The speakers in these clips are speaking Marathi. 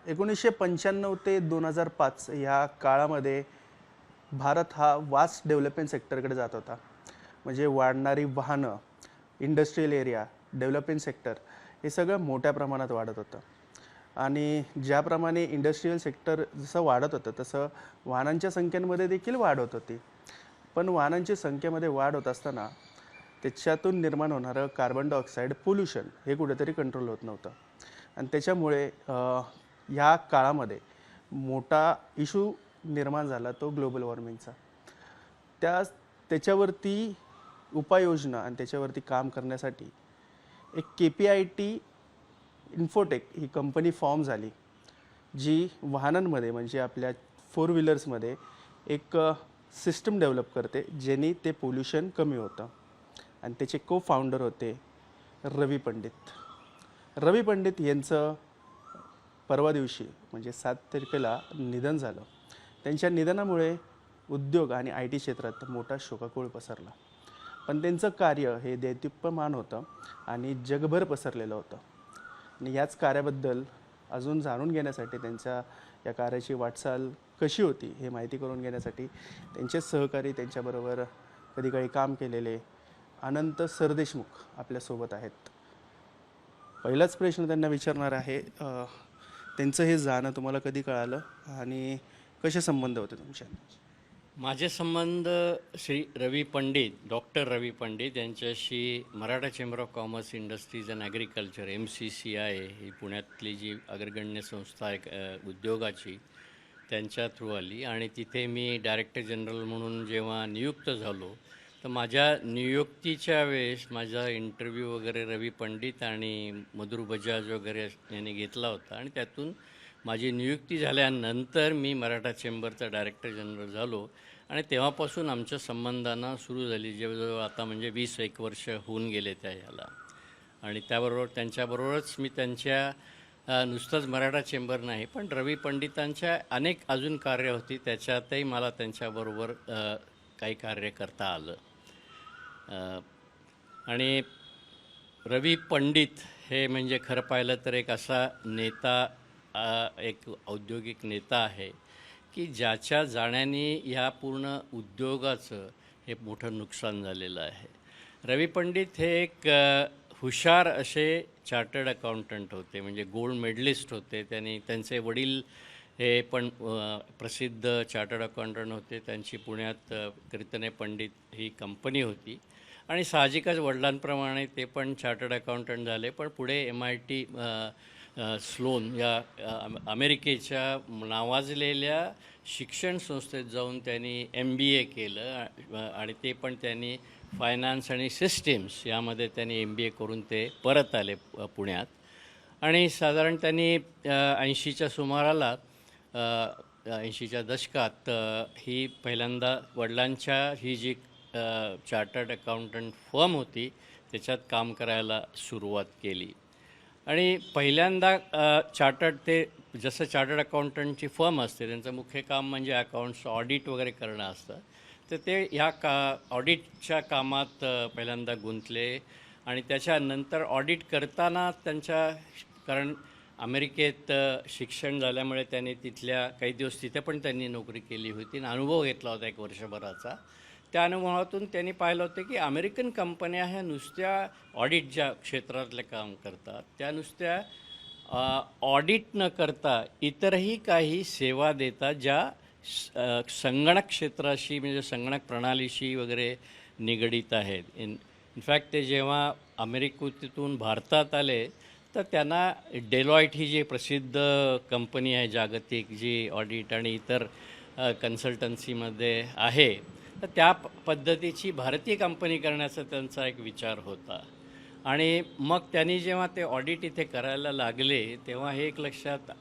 1995 ते 2005 ह्या काळामध्ये भारत हा वास्ट डेव्हलपमेंट सेक्टरकडे जात होता. म्हणजे वाढणारी वाहनं, इंडस्ट्रियल एरिया, डेव्हलपमेंट सेक्टर हे सगळं मोठ्या प्रमाणात वाढत होतं. आणि ज्याप्रमाणे इंडस्ट्रियल सेक्टर जसं वाढत होतं तसं वाहनांच्या संख्येमध्ये देखील वाढ होत होती. पण वाहनांची संख्येमध्ये वाढ होत असताना त्याच्यातून निर्माण होणारं कार्बन डायऑक्साईड पोल्युशन हे कुठेतरी कंट्रोल होत नव्हतं. आणि त्याच्यामुळे ह्या काळामध्ये मोठा इशू निर्माण झाला तो ग्लोबल वॉर्मिंगचा. त्याच्यावरती उपाययोजना आणि त्याच्यावरती काम करण्यासाठी एक KPIT इन्फोटेक ही कंपनी फॉर्म झाली, जी वाहनांमध्ये म्हणजे आपल्या फोर व्हीलर्समध्ये एक सिस्टम डेव्हलप करते ज्याने ते पोल्युशन कमी होतं. आणि त्याचे को फाउंडर होते रवी पंडित. रवी पंडित यांचं परवा दिवशी म्हणजे 7 तारखेला निधन झालं. त्यांच्या निधनामुळे उद्योग आणि IT क्षेत्रात मोठा शोकाकूळ पसरला. पण त्यांचं कार्य हे देदीप्यमान होतं आणि जगभर पसरलेलं होतं. आणि याच कार्याबद्दल अजून जाणून घेण्यासाठी त्यांच्या या कार्याची वाटचाल कशी होती हे माहिती करून घेण्यासाठी त्यांचे सहकारी त्यांच्याबरोबर कधी काही काम केलेले अनंत सरदेशमुख आपल्यासोबत आहेत. पहिलाच प्रश्न त्यांना विचारणार आहे, त्यांचं हे जाणं तुम्हाला कधी कळालं आणि कसे संबंध होते तुमचे? माझे संबंध श्री रवी पंडित, डॉक्टर रवी पंडित यांच्याशी Maratha chamber of commerce industries and agriculture MCCI ही पुण्यातली जी अग्रगण्य संस्था आहे उद्योगाची, त्यांच्या थ्रू आली. आणि तिथे मी डायरेक्टर जनरल म्हणून जेव्हा नियुक्त झालो तर माझ्या नियुक्तीच्या वेळेस माझा इंटरव्ह्यू वगैरे रवी पंडित आणि मधुर बजाज वगैरे यांनी घेतला होता. आणि त्यातून माझी नियुक्ती झाल्यानंतर मी मराठा चेंबरचा डायरेक्टर जनरल झालो. आणि तेव्हापासून आमच्या संबंधांना सुरू झाली, जवळजवळ आता म्हणजे 20-21 वर्ष होऊन गेले त्या ह्याला. आणि त्याबरोबर त्यांच्याबरोबरच मी त्यांच्या नुसतंच मराठा चेंबर नाही पण रवी पंडितांच्या अनेक अजून कार्य होती, त्याच्यातही मला त्यांच्याबरोबर काही कार्य करता आलं. आणि रवी पंडित हे म्हणजे खरं पाहिलं तर एक असा नेता, एक औद्योगिक नेता आहे की ज्याच्या जाण्याने ह्या पूर्ण उद्योगाचं हे मोठं नुकसान झालेलं आहे. रवी पंडित हे एक हुशार असे चार्टर्ड अकाउंटंट होते, म्हणजे गोल्ड मेडलिस्ट होते. त्यांचे वडील हे पण प्रसिद्ध चार्टर्ड अकाउंटंट होते. त्यांची पुण्यात कीर्तने पंडित ही कंपनी होती. आणि साहजिकच वडिलांप्रमाणे ते पण चार्टर्ड अकाउंटंट झाले, पण पुढे MIT स्लोन या अमेरिकेच्या नावाजलेल्या शिक्षण संस्थेत जाऊन त्यांनी MBA केलं. आणि ते पण त्यांनी फायनान्स आणि सिस्टीम्स यामध्ये त्यांनी MBA करून ते परत आले पुण्यात. आणि साधारण त्यांनी 80च्या सुमाराला 80च्या दशकात ही पहिल्यांदा वडिलांच्या ही जी चार्टर्ड अकाउंटंट फर्म होती त्याच्यात काम करायला सुरुवात केली. आणि पहिल्यांदा ते जसं चार्टर्ड अकाउंटंटची फर्म असते त्यांचं मुख्य काम म्हणजे अकाउंट्स ऑडिट वगैरे करणं असतं. तर ते ह्या ऑडिटच्या कामात पहिल्यांदा गुंतले. आणि त्याच्यानंतर ऑडिट करताना कारण अमेरिकेत शिक्षण झाल्यामुळे त्यांनी तिथल्या काही दिवस तिथे पण त्यांनी नोकरी केली होती आणि अनुभव घेतला होता 1 वर्षभराचा. त्या अनुभवातून त्यांनी पाहिलं होतं की अमेरिकन कंपन्या ह्या नुसत्या ऑडिट ज्या क्षेत्रातले काम करतात त्या नुसत्या ऑडिट न करता इतरही काही सेवा देतात ज्या संगणक क्षेत्राशी म्हणजे संगणक प्रणालीशी वगैरे निगडीत आहेत. इनफॅक्ट ते जेव्हा अमेरिकेतून भारतात आले तर त्यांना डेलॉईट ही जी प्रसिद्ध कंपनी आहे जागतिक, जी ऑडिट आणि इतर कन्सल्टन्सीमध्ये आहे, तर त्या पद्धतीची भारतीय कंपनी करण्याचा त्यांचा एक विचार होता. आणि मग त्यांनी जेव्हा ते ऑडिट इथे करायला लागले तेव्हा हे एक लक्षात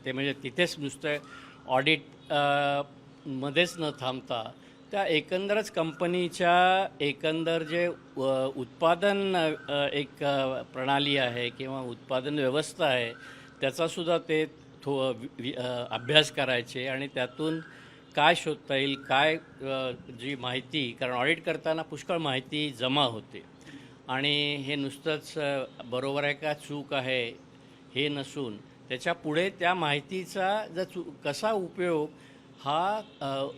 ते म्हणजे तिथेच नुसतं ऑडिट मध्येच न थांबता त्या एकंदरच कंपनीच्या एकंदर जे उत्पादन एक प्रणाली आहे किंवा उत्पादन व्यवस्था आहे त्याचासुद्धा ते अभ्यास करायचे. आणि त्यातून काय शोधता येईल, काय जी माहिती, कारण ऑडिट करताना पुष्कळ माहिती जमा होते आणि हे नुसतंच बरोबर आहे का चूक आहे हे नसून त्याच्या पुढे त्या माहितीचा कसा उपयोग हा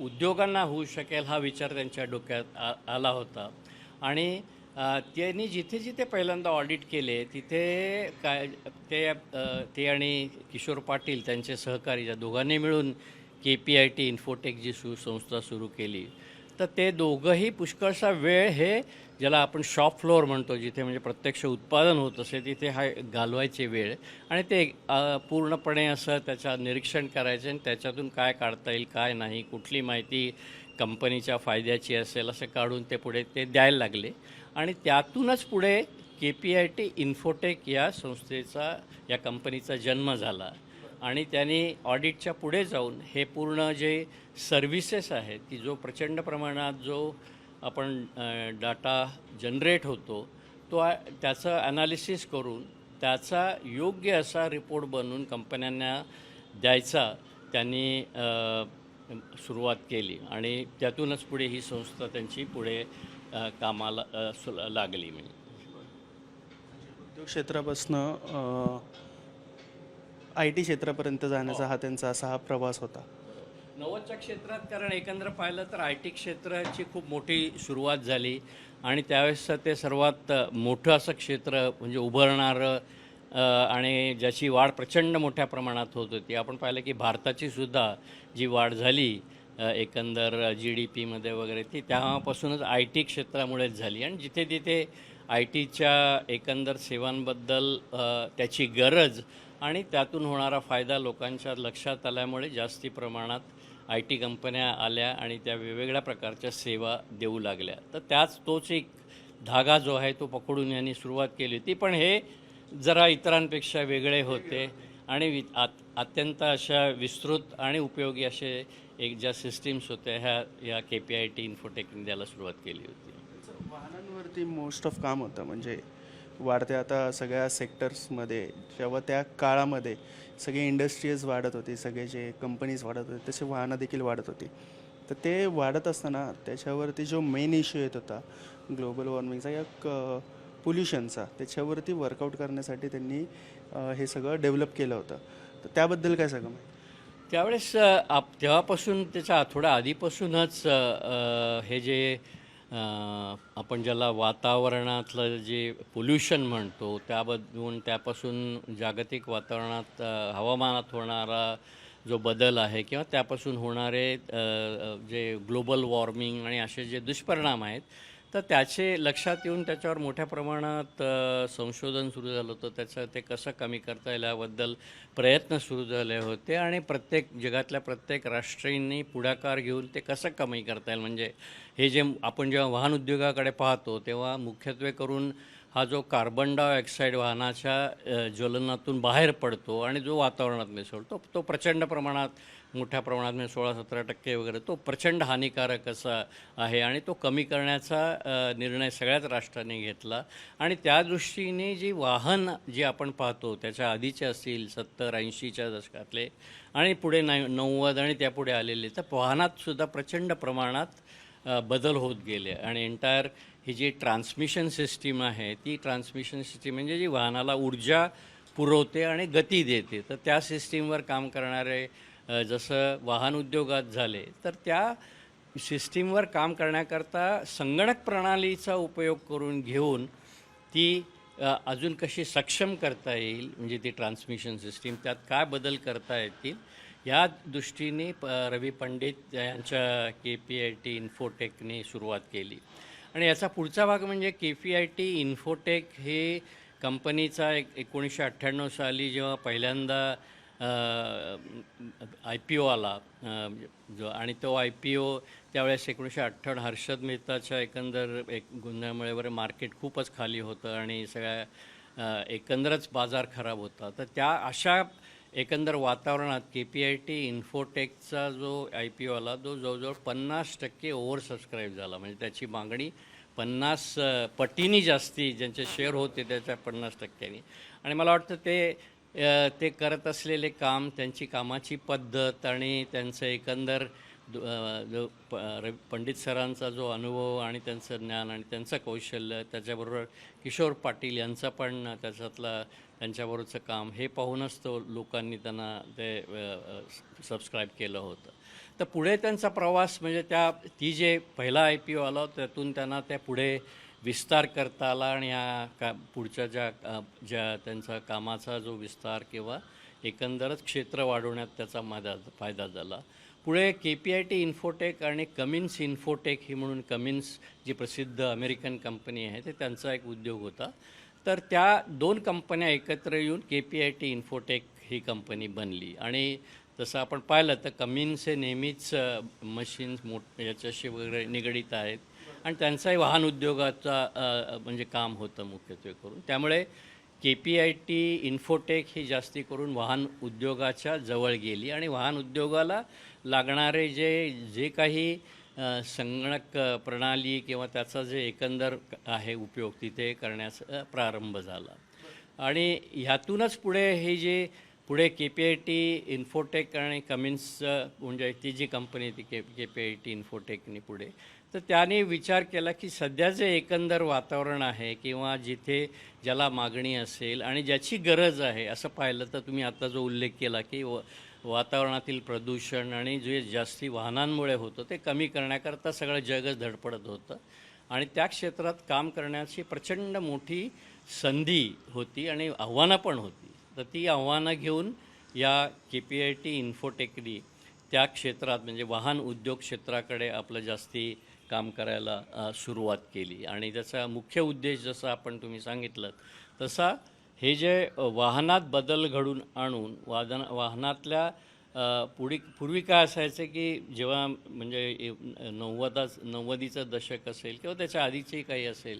उद्योगांना होऊ शकेल हा विचार त्यांच्या डोक्यात आला होता. आणि त्यांनी जिथे जिथे पहिल्यांदा ऑडिट केले तिथे काय ते आणि किशोर पाटील त्यांचे सहकारी या दोघांनी मिळून KPIT इन्फोटेक जी संस्था सुरू केली. तर ते दोघंही पुष्कळसा वेळ हे ज्याला आपण शॉप फ्लोअर म्हणतो, जिथे म्हणजे प्रत्यक्ष उत्पादन होत असे तिथे हा घालवायचे वेळ, आणि ते पूर्णपणे असं त्याचं निरीक्षण करायचं आणि त्याच्यातून काय काढता येईल काय नाही, कुठली माहिती कंपनीच्या फायद्याची असेल असं काढून ते पुढे ते द्यायला लागले. आणि त्यातूनच पुढे KPIT इन्फोटेक या संस्थेचा या कंपनीचा जन्म झाला. आणि त्यांनी ऑडिटच्या पुढे जाऊन हे पूर्ण जे सर्व्हिसेस आहेत की जो प्रचंड प्रमाणात जो आपण डाटा जनरेट होतो तो त्याचं ॲनालिसिस करून त्याचा योग्य असा रिपोर्ट बनवून कंपन्यांना द्यायचा त्यांनी सुरुवात केली. आणि त्यातूनच पुढे ही संस्था त्यांची पुढे कामाला लागली. म्हणजे उद्योग क्षेत्रापासनं IT क्षेत्रापर्यंत जाण्याचा हा त्यांचा असा हा प्रवास होता. 90च्या क्षेत्रात, कारण एकंदर पाहिलं तर IT क्षेत्राची खूप मोठी सुरुवात झाली आणि त्यावेळेस ते सर्वात मोठं असं क्षेत्र म्हणजे उभरणारं आणि ज्याची वाढ प्रचंड मोठ्या प्रमाणात होत होती. आपण पाहिलं की भारताची सुद्धा जी वाढ झाली एकंदर GDPमध्ये वगैरे ती तेव्हापासूनच IT क्षेत्रामुळेच झाली. आणि जिथे तिथे ITच्या एकंदर सेवांबद्दल त्याची गरज आणि त्यातून होणारा फायदा लोकांच्या लक्षात आल्यामुळे जास्ती प्रमाणात IT कंपन्या आल्या आणि त्या वेगवेगळ्या प्रकारच्या सेवा देऊ लागल्या. तर तोच एक धागा जो आहे तो पकडून यांनी सुरुवात केली होती. पण हे जरा इतरांपेक्षा वेगळे होते आणि अत्यंत अशा विस्तृत आणि उपयोगी असे एक ज्या सिस्टीम्स होत्या या KPIT इन्फोटेकने द्यायला सुरुवात केली होती. वाहनांवरती मोस्ट ऑफ काम होतं, म्हणजे वाढत्या आता सगळ्या सेक्टर्समध्ये जेव्हा त्या काळामध्ये सगळे इंडस्ट्रीज वाढत होती, सगळे जे कंपनीज वाढत होते तसे वाहनं देखील वाढत होती. तर ते वाढत असताना त्याच्यावरती जो मेन इश्यू येत होता ग्लोबल वॉर्मिंगचा या पोल्युशनचा, त्याच्यावरती वर्कआउट करण्यासाठी त्यांनी हे सगळं डेव्हलप केलं होतं. तर त्याबद्दल काय सांगा? त्यावेळेस तेव्हापासून त्याच्या थोड्या आधीपासूनच हे जे आपण ज्याला वातावरणातलं जे पोल्युशन म्हणतो त्यापासून जागतिक वातावरणात हवामानात होणारा जो बदल आहे किंवा त्यापासून होणारे जे ग्लोबल वॉर्मिंग आणि असे जे दुष्परिणाम आहेत तर त्याचे लक्षात येऊन त्याच्यावर मोठ्या प्रमाणात संशोधन सुरू झालं होतं. ते कसं कमी करता येईल याबद्दल प्रयत्न सुरू झाले होते आणि जगातल्या प्रत्येक राष्ट्रीयांनी पुढाकार घेऊन ते कसं कमी करता येईल. म्हणजे हे जे आपण जेव्हा वाहन उद्योगाकडे पाहतो तेव्हा मुख्यत्वे करून हा जो कार्बन डायऑक्साईड वाहनाच्या ज्वलनातून बाहेर पडतो आणि जो वातावरणात मिसळतो तो प्रचंड प्रमाणात मोठ्या प्रमाणात म्हणजे 16-17% वगैरे तो प्रचंड हानिकारक असा आहे आणि तो कमी करण्याचा निर्णय सगळ्याच राष्ट्रांनी घेतला. आणि त्या दृष्टीने जी आपण पाहतो त्याच्या आधीचे असतील 70-80च्या दशकातले आणि पुढे 90 आणि त्यापुढे आलेले तर वाहनातसुद्धा प्रचंड प्रमाणात बदल होत गेले. आणि एंटायर ही जी ट्रान्समिशन सिस्टीम आहे ती ट्रान्समिशन सिस्टीम म्हणजे जी वाहनाला ऊर्जा पुरवते आणि गती देते. तर त्या सिस्टीमवर काम करणारे जसं वाहन उद्योगात झाले तर त्या सिस्टीमवर काम करण्याकरता संगणक प्रणालीचा उपयोग करून घेऊन ती अजून कशी सक्षम करता येईल म्हणजे ती ट्रान्समिशन सिस्टीम त्यात काय बदल करता येतील या दृष्टीने रवी पंडित यांच्या KPIT इन्फोटेकने सुरुवात केली. आणि याचा पुढचा भाग म्हणजे KPIT इन्फोटेक हे कंपनीचा 1998 साली जेव्हा पहिल्यांदा IPO आला आणि तो IPO त्यावेळेस 1958 हर्षद मेहताच्या एकंदर गुन्ह्यामुळे वगैरे मार्केट खूपच खाली होतं आणि सगळ्या एकंदरच बाजार खराब होता. तर त्या अशा एकंदर वातावरणात KPIT इन्फोटेकचा जो IPO आला तो जवळजवळ 50% ओव्हर सबस्क्राईब झाला. म्हणजे त्याची मागणी 50 पटीने जास्ती ज्यांचे शेअर होते त्याच्या 50%. आणि मला वाटतं ते करत असलेले काम त्यांची कामाची पद्धत आणि त्यांचं एकंदर जो पंडित सरांचा जो अनुभव आणि त्यांचं ज्ञान आणि त्यांचं कौशल्य त्याच्याबरोबर किशोर पाटील यांचा पण त्याच्यातला त्यांच्याबरोबरचं काम हे पाहूनच तो लोकांनी त्यांना ते सबस्क्राईब केलं होतं. तर पुढे त्यांचा प्रवास म्हणजे ती जे पहिला IPO आला त्यातून त्यांना त्या पुढे विस्तार करता आला आणि पुढच्या ज्या त्यांचा कामाचा जो विस्तार किंवा एकंदरच क्षेत्र वाढवण्यात त्याचा फायदा झाला. पुढे KPIT इन्फोटेक आणि कमिन्स इन्फोटेक ही म्हणून कमिन्स जी प्रसिद्ध अमेरिकन कंपनी आहे ते त्यांचा एक उद्योग होता. तर त्या 2 कंपन्या एकत्र येऊन KPIT इन्फोटेक ही कंपनी बनली. आणि तसं आपण पाहिलं तर कमिन्स हे नेहमीच मशीन्स याच्याशी वगैरे निगडीत आहेत आणि त्यांचाही वाहन उद्योगाचा म्हणजे काम होतं मुख्यत्वे करून. त्यामुळे KPIT इन्फोटेक ही जास्ती करून वाहन उद्योगाच्या जवळ गेली आणि वाहन उद्योगाला लागणारे जे काही संगणक प्रणाली किंवा त्याचा जे एकंदर आहे उपयोग तिथे करण्यास प्रारंभ झाला. आणि ह्यातूनच पुढे हे जे पुढे KPIT इन्फोटेक आणि कमिन्स म्हणजे ती जी कंपनी ती KPIT इन्फोटेकनी पुढे तर त्याने विचार केला की सध्या जे एकंदर वातावरण आहे किंवा जिथे ज्याला मागणी असेल आणि ज्याची गरज आहे असं पाहिलं तर तुम्ही आता जो उल्लेख केला की वातावरणातील प्रदूषण आणि जे जास्ती वाहनांमुळे होतं ते कमी करण्याकरता सगळं जगच धडपडत होतं आणि त्या क्षेत्रात काम करण्याची प्रचंड मोठी संधी होती आणि आव्हानं पण होती. तर ती आव्हानं घेऊन या KPIT इन्फोटेकनी त्या क्षेत्रात म्हणजे वाहन उद्योग क्षेत्राकडे आपलं जास्ती काम करायला सुरुवात केली. आणि त्याचा मुख्य उद्देश जसा तुम्ही सांगितलं तसा हे जे वाहनात बदल घडून आणून वाहनातल्या पूर्वी काय असायचं की जेव्हा म्हणजे 90चं दशक असेल किंवा त्याच्या आधीचेही काही असेल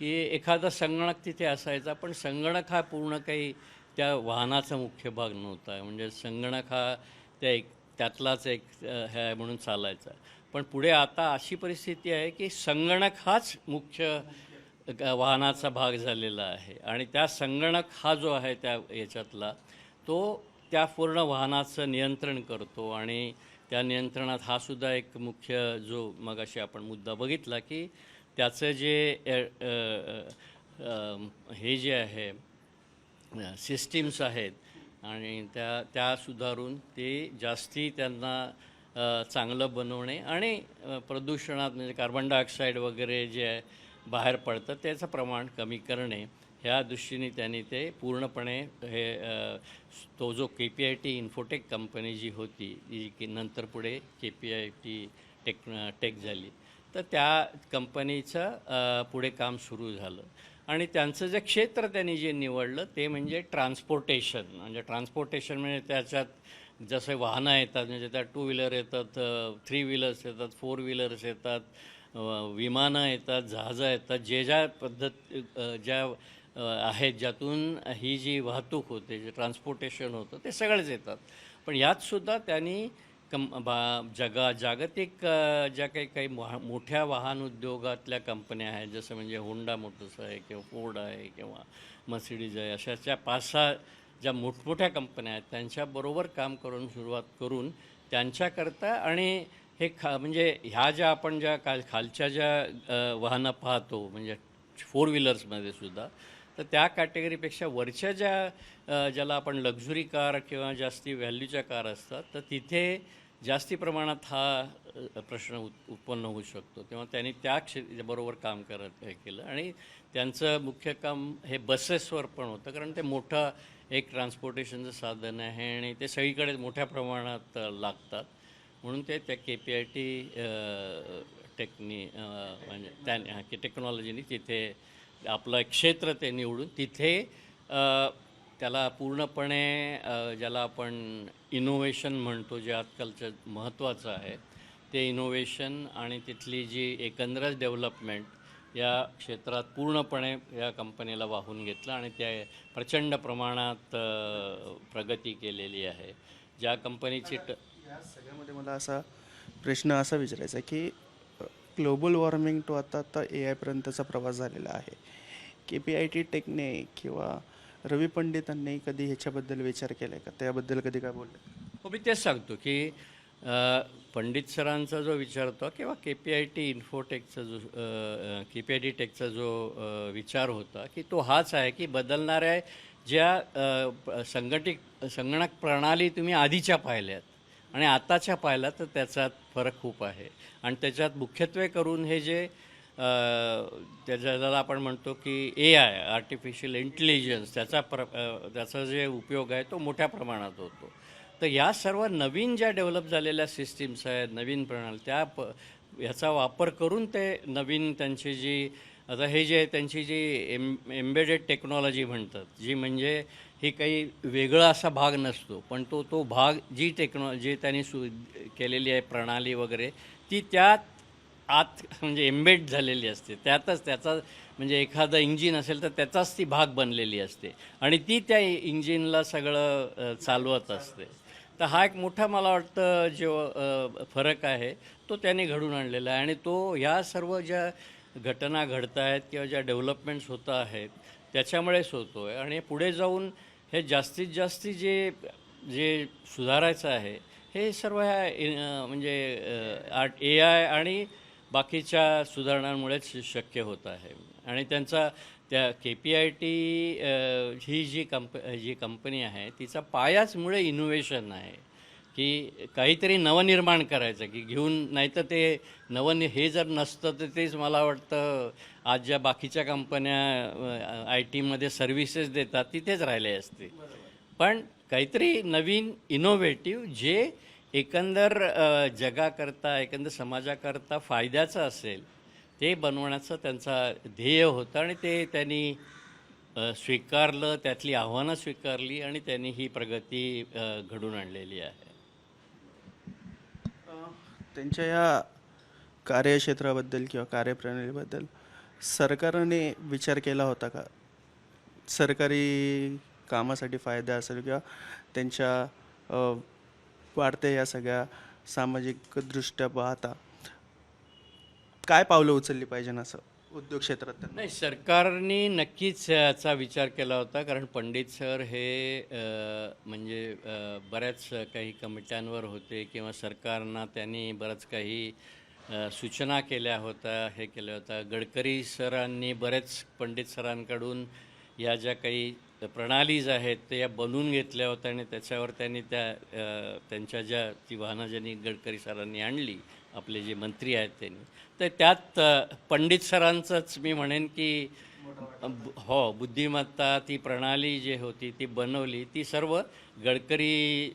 की एखादा संगणक तिथे असायचा पण संगणक हा पूर्ण काही त्या वाहनाचा मुख्य भाग नव्हता. म्हणजे संगणक हा त्यातलाच एक हे म्हणून चालायचा. पण पुढे आता अशी परिस्थिती आहे की संगणक हाच मुख्य वाहनाचा भाग झालेला आहे आणि त्या संगणक हा जो आहे त्या याच्यातला तो त्या पूर्ण वाहनाचं नियंत्रण करतो आणि त्या नियंत्रणात हा सुद्धा एक मुख्य जो मगाशी आपण मुद्दा बघितला की त्याचं जे हे जे आहे सिस्टीम्स आहेत आणि त्या सुधारून ते जास्ती त्यांना चांगलं बनवणे आणि प्रदूषणात म्हणजे कार्बन डायऑक्साईड वगैरे जे आहे बाहेर पडतं त्याचं प्रमाण कमी करणे ह्या दृष्टीने त्यांनी ते पूर्णपणे तो जो KPIT इन्फोटेक कंपनी जी होती जी की नंतर पुढे KPIT टेक झाली तर त्या कंपनीचं पुढे काम सुरू झालं. आणि त्यांचं जे क्षेत्र त्यांनी जे निवडलं ते म्हणजे ट्रान्सपोर्टेशन. म्हणजे ट्रान्सपोर्टेशन म्हणजे त्याच्यात जसे वाहनं येतात म्हणजे त्या 2 व्हीलर येतात, 3 व्हीलर्स येतात, 4 व्हीलर्स येतात, विमानं येतात, जहाजं येतात, ज्या ज्या आहेत ज्यातून ही जी वाहतूक होते जे ट्रान्सपोर्टेशन होतं ते सगळेच येतात. पण यातसुद्धा त्यांनी जागतिक ज्या काही मोठ्या वाहन उद्योगातल्या कंपन्या आहेत जसं म्हणजे होंडा मोटर्स आहे किंवा फोर्ड आहे किंवा मर्सिडीज आहे अशाच्या 5-6 ज्या मोठमोठ्या कंपन्या आहेत त्यांच्याबरोबर काम सुरुवात करून त्यांच्याकरता आणि हे म्हणजे ह्या ज्या आपण खालच्या ज्या वाहनं पाहतो म्हणजे 4 व्हीलर्समध्ये सुद्धा तर त्या कॅटेगरीपेक्षा वरच्या ज्याला आपण लक्झुरी कार किंवा जास्ती व्हॅल्यूच्या कार असतात तर तिथे जास्ती प्रमाणात हा प्रश्न उत्पन्न होऊ शकतो. तेव्हा त्यांनी त्या बरोबर काम केलं आणि त्यांचं मुख्य काम हे बसेसवर पण होतं कारण ते मोठं एक ट्रान्सपोर्टेशनचं साधन आहे आणि ते सगळीकडे मोठ्या प्रमाणात लागतात म्हणून ते त्या KPIT म्हणजे टेक्नॉलॉजीनी तिथे आपलं एक क्षेत्र ते निवडून तिथे त्याला पूर्णपणे ज्याला आपण इनोव्हेशन म्हणतो जे आजकालचं महत्त्वाचं आहे ते इनोव्हेशन आणि तिथली जी एकंदरच डेव्हलपमेंट या क्षेत्रात पूर्णपणे या कंपनीला वाहून घेतलं आणि त्या प्रचंड प्रमाणात प्रगती केलेली आहे. ज्या कंपनीची या सगळ्यामध्ये मला असा प्रश्न असा विचारायचा की ग्लोबल वॉर्मिंग तो आता AI पर्यंतचा प्रवास झालेला आहे. KPIT टेकने किंवा रवी पंडितांनी कधी ह्याच्याबद्दल विचार केला आहे का? त्याबद्दल कधी काय बोलले? हो मी तेच सांगतो की पंडित सरांचा जो विचार होता किंवा KPIT इन्फोटेकचा जो KPIT टेकचा जो विचार होता की तो हाच आहे की बदलणाऱ्या ज्या संगणक प्रणाली तुम्ही आधीच्या पाहिल्यात आणि आताच्या पाहिल्या तर त्याच्यात फरक खूप आहे. आणि त्याच्यात मुख्यत्वे करून हे जे ज्याला आपण म्हणतो की AI आर्टिफिशियल इंटेलिजन्स त्याचा जे उपयोग आहे तो मोठ्या प्रमाणात होतो. तर या सर्व नवीन ज्या डेव्हलप झालेल्या सिस्टीम्स आहेत, नवीन प्रणाली ह्याचा वापर करून ते नवीन त्यांची जी आता हे जे त्यांची जी एम्बेडेड टेक्नॉलॉजी म्हणतात, जी म्हणजे ही काही वेगळा असा भाग नसतो, पण तो भाग जी टेक्नॉलॉजी त्यांनी केलेली आहे प्रणाली वगैरे, ती त्यात आत म्हणजे एम्बेड झालेली असते. त्यातच त्याचा म्हणजे एखादं इंजिन असेल तर त्याचाच ती भाग बनलेली असते आणि ती त्या इंजिनला सगळं चालवत असते. तर हा एक मोठा मला वाटतं जो फरक आहे तो त्याने घडून आणलेला आहे आणि तो ह्या सर्व ज्या घटना घडत आहेत किंवा ज्या डेव्हलपमेंट्स होत आहेत त्याच्यामुळेच होतो आहे. आणि पुढे जाऊन हे जास्तीत जास्ती जे जे सुधारायचं आहे हे सर्व ह्या म्हणजे AI आणि बाकीच्या सुधारणांमुळेच शक्य होत आहे. आणि त्यांचा त्या KPIT ही जी कंपनी आहे तिचा पायाच मुळे इनोव्हेशन आहे की काहीतरी नवनिर्माण करायचं की घेऊन नाही तर ते हे जर नसतं तर तेच मला वाटतं आज ज्या बाकीच्या कंपन्या IT मध्ये सर्व्हिसेस देतात तिथेच राहिले असते. पण काहीतरी नवीन इनोव्हेटिव्ह जे एकंदर जगाकरता एकंदर समाजाकरता फायद्याचं असेल ते बनवण्याचं त्यांचा ध्येय होतं आणि ते त्यांनी स्वीकारलं, त्यातली आव्हानं स्वीकारली आणि त्यांनी ही प्रगती घडून आणलेली आहे. त्यांच्या या कार्यक्षेत्राबद्दल किंवा कार्यप्रणालीबद्दल सरकारने विचार केला होता का? सरकारी कामासाठी फायदा असेल किंवा त्यांच्या वाढत्या या सगळ्या सामाजिकदृष्ट्या पाहता काय पावलं उचलली पाहिजे असं उद्योग क्षेत्रात त्यांना? नाही, सरकारने नक्कीच याचा विचार केला होता. कारण पंडित सर हे म्हणजे बऱ्याच काही कमिट्यांवर होते किंवा सरकारना त्यांनी बरंच काही सूचना केल्या होत्या, हे केलं होतं. गडकरी सरांनी बरेच पंडित सरांकडून या ज्या काही प्रणालीज आहेत ते या बनवून घेतल्या होत्या आणि त्याच्यावर त्यांनी त्यांच्या ज्या ती वाहनं ज्यांनी गडकरी सरांनी आणली, आपले जे मंत्री आहेत त्यांनी, तर त्यात पंडित सरांचंच मी म्हणेन की हो, बुद्धिमत्ता ती प्रणाली जी होती ती बनवली ती सर्व गडकरी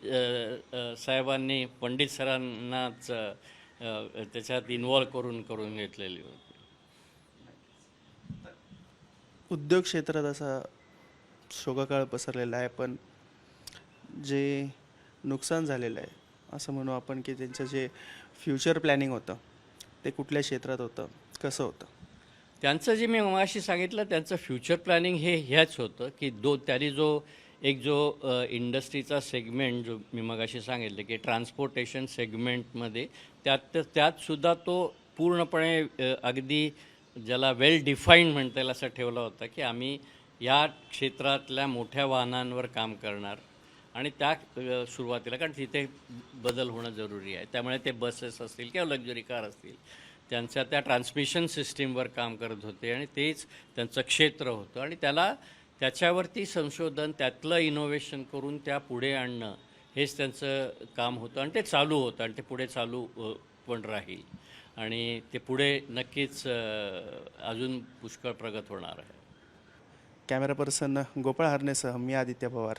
साहेबांनी पंडित सरांनाच त्याच्यात इन्व्हॉल्व करून घेतलेली होती. उद्योग क्षेत्रात असा शोकाकाळ पसरलेला आहे, पण जे नुकसान झालेलं आहे असं म्हणू आपण की त्यांचं जे फ्युचर प्लॅनिंग होतं ते कुठल्या क्षेत्रात होतं, कसं होतं? त्यांचं जे मी मगाशी सांगितलं त्यांचं फ्युचर प्लॅनिंग ह्याच होतं की त्यांनी जो इंडस्ट्रीचा सेगमेंट जो मी मगाशी सांगितलं की ट्रान्सपोर्टेशन सेगमेंटमध्ये त्यातसुद्धा तो पूर्णपणे अगदी ज्याला वेल डिफाईंड म्हणता येईल असं ठेवला होता की आम्ही या क्षेत्रातल्या मोठ्या वाहनांवर काम करणार आणि त्या सुरुवातीला कारण तिथे बदल होणं जरुरी आहे. त्यामुळे ते बसेस असतील किंवा लक्झरी कार असतील त्यांच्या त्या ट्रान्समिशन सिस्टीमवर काम करत होते आणि तेच त्यांचं क्षेत्र होतं आणि त्याच्यावरती संशोधन त्यातलं इनोव्हेशन करून त्या पुढे आणणं हेच त्यांचं काम होतं आणि ते चालू होतं आणि ते पुढे चालू पण राहील आणि ते पुढे नक्कीच अजून पुष्कळ प्रगत होणार आहे. कॅमेरा पर्सन गोपाळ हरनेसह मी आदित्य पवार,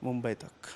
मुंबई तक.